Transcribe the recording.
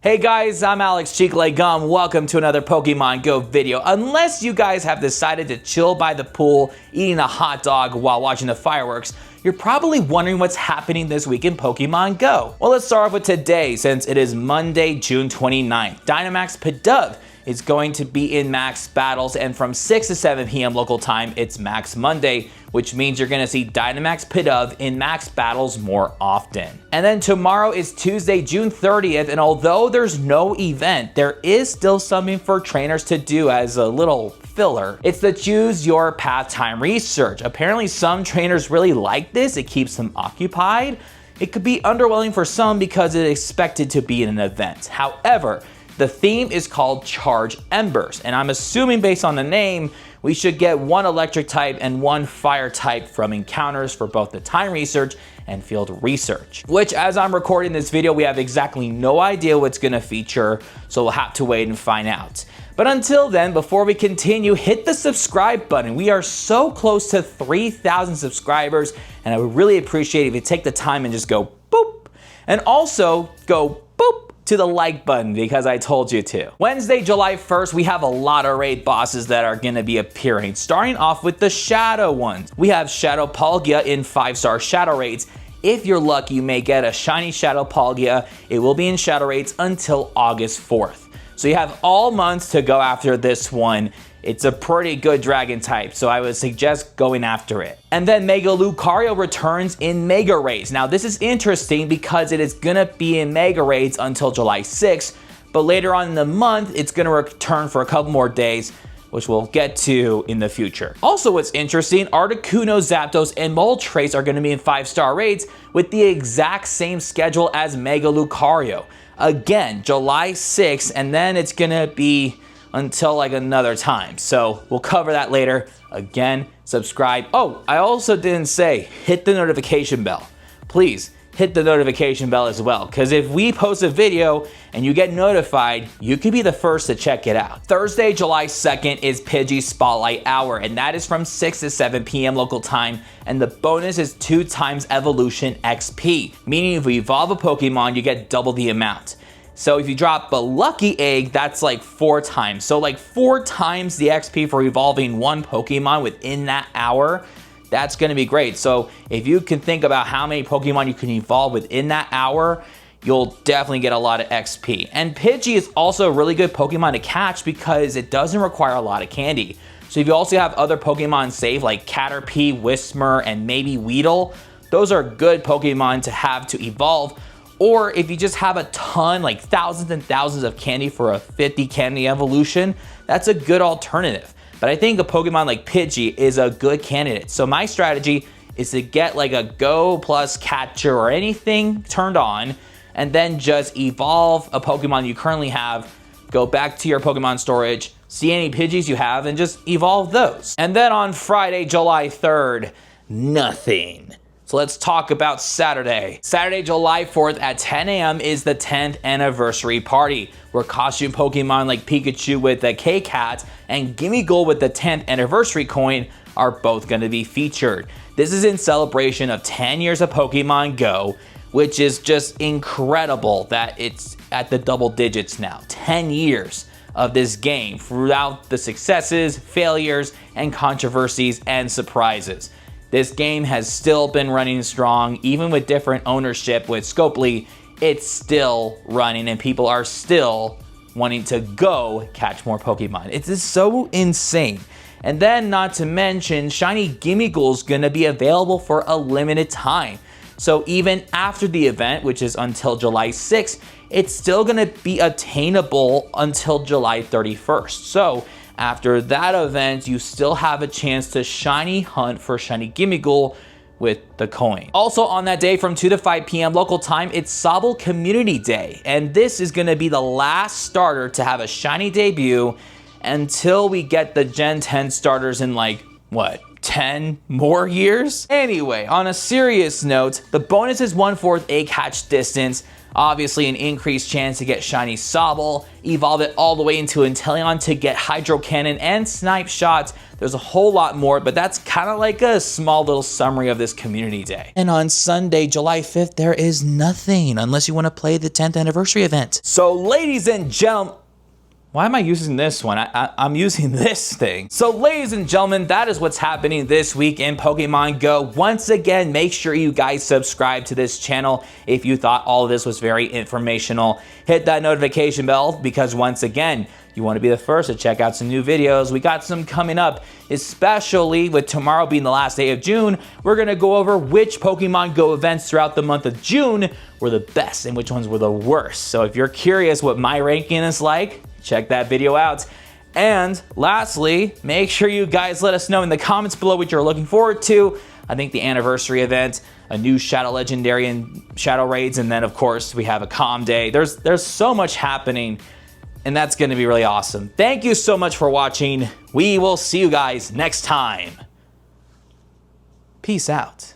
Hey guys, I'm Alex Cheeklegum. Welcome to another Pokemon Go video. Unless you guys have decided to chill by the pool, eating a hot dog while watching the fireworks, you're probably wondering what's happening this week in Pokemon Go. Well, let's start off with today, since it is Monday, June 29th. Dynamax Pidove is going to be in Max Battles, and from 6 to 7 p.m. local time, it's Max Monday, which means you're gonna see Dynamax Pidove in Max Battles more often. And then tomorrow is Tuesday, June 30th, and although there's no event, there is still something for trainers to do as a little filler. It's the Choose Your Path Time Research. Apparently some trainers really like this. It keeps them occupied. It could be underwhelming for some because it's expected to be an event. However, the theme is called Charge Embers, and I'm assuming based on the name, we should get one electric type and one fire type from encounters for both the time research and field research. Which, as I'm recording this video, we have exactly no idea what's gonna feature, so we'll have to wait and find out. But until then, before we continue, hit the subscribe button. We are so close to 3,000 subscribers, and I would really appreciate it if you take the time and just go boop, and also go boop to the like button because I told you to. Wednesday, July 1st, we have a lot of raid bosses that are gonna be appearing, starting off with the shadow ones. We have Shadow Palkia in 5-star shadow raids. If you're lucky, you may get a shiny Shadow Palkia. It will be in shadow raids until August 4th. So you have all months to go after this one. It's a pretty good dragon type, so I would suggest going after it. And then Mega Lucario returns in Mega Raids. Now this is interesting because it is gonna be in Mega Raids until July 6th, but later on in the month, it's gonna return for a couple more days, which we'll get to in the future. Also, what's interesting, Articuno, Zapdos, and Moltres are gonna be in 5-star raids with the exact same schedule as Mega Lucario. Again, July 6th, and then it's gonna be until like another time. So we'll cover that later. Again, subscribe. Oh, I also didn't say hit the notification bell. Please hit the notification bell as well, because if we post a video and you get notified, you could be the first to check it out. Thursday, July 2nd is Pidgey Spotlight Hour, and that is from 6 to 7 p.m. local time, and the bonus is 2 times evolution XP, meaning if you evolve a Pokemon, you get double the amount. So if you drop a lucky egg, that's like 4 times. So like 4 times the XP for evolving one Pokemon within that hour. That's gonna be great. So if you can think about how many Pokemon you can evolve within that hour, you'll definitely get a lot of XP. And Pidgey is also a really good Pokemon to catch because it doesn't require a lot of candy. So if you also have other Pokemon saved like Caterpie, Whismur, and maybe Weedle, those are good Pokemon to have to evolve. Or if you just have a ton, like thousands and thousands of candy for a 50 candy evolution, that's a good alternative. But I think a Pokemon like Pidgey is a good candidate. So my strategy is to get like a Go plus Catcher or anything turned on, and then just evolve a Pokemon you currently have, go back to your Pokemon storage, see any Pidgeys you have, and just evolve those. And then on Friday, July 3rd, nothing. So let's talk about Saturday. Saturday, July 4th at 10 a.m. is the 10th anniversary party, where costume Pokemon like Pikachu with the K-Cat and Gimmighoul with the 10th anniversary coin are both gonna be featured. This is in celebration of 10 years of Pokemon Go, which is just incredible that it's at the double digits now. 10 years of this game throughout the successes, failures, and controversies and surprises. This game has still been running strong, even with different ownership with Scopely, it's still running and people are still wanting to go catch more Pokemon. It's just so insane. And then not to mention, Shiny Gimmighoul is gonna be available for a limited time. So even after the event, which is until July 6th, it's still gonna be attainable until July 31st. So after that event, you still have a chance to shiny hunt for Shiny Gimmighoul with the coin. Also on that day from 2 to 5 p.m. local time, it's Sobble Community Day. And this is gonna be the last starter to have a shiny debut until we get the Gen 10 starters in like, what, 10 more years? Anyway, on a serious note, the bonus is 1/4 egg hatch distance. Obviously, an increased chance to get shiny Sobble, evolve it all the way into Inteleon to get Hydro Cannon and Snipe Shot. There's a whole lot more, but that's kind of like a small little summary of this community day. And on Sunday, July 5th, there is nothing unless you want to play the 10th anniversary event. So ladies and gentlemen, why am I using this one? I'm using this thing. So ladies and gentlemen, that is what's happening this week in Pokemon Go. Once again, make sure you guys subscribe to this channel if you thought all of this was very informational. Hit that notification bell because once again, you want to be the first to check out some new videos. We got some coming up, especially with tomorrow being the last day of June. We're going to go over which Pokemon Go events throughout the month of June were the best and which ones were the worst. So if you're curious what my ranking is like, check that video out. And lastly, make sure you guys let us know in the comments below what you're looking forward to. I think the anniversary event, a new Shadow Legendary and Shadow Raids, and then of course we have a Calm Day. There's so much happening, and that's going to be really awesome. Thank you so much for watching. We will see you guys next time. Peace out.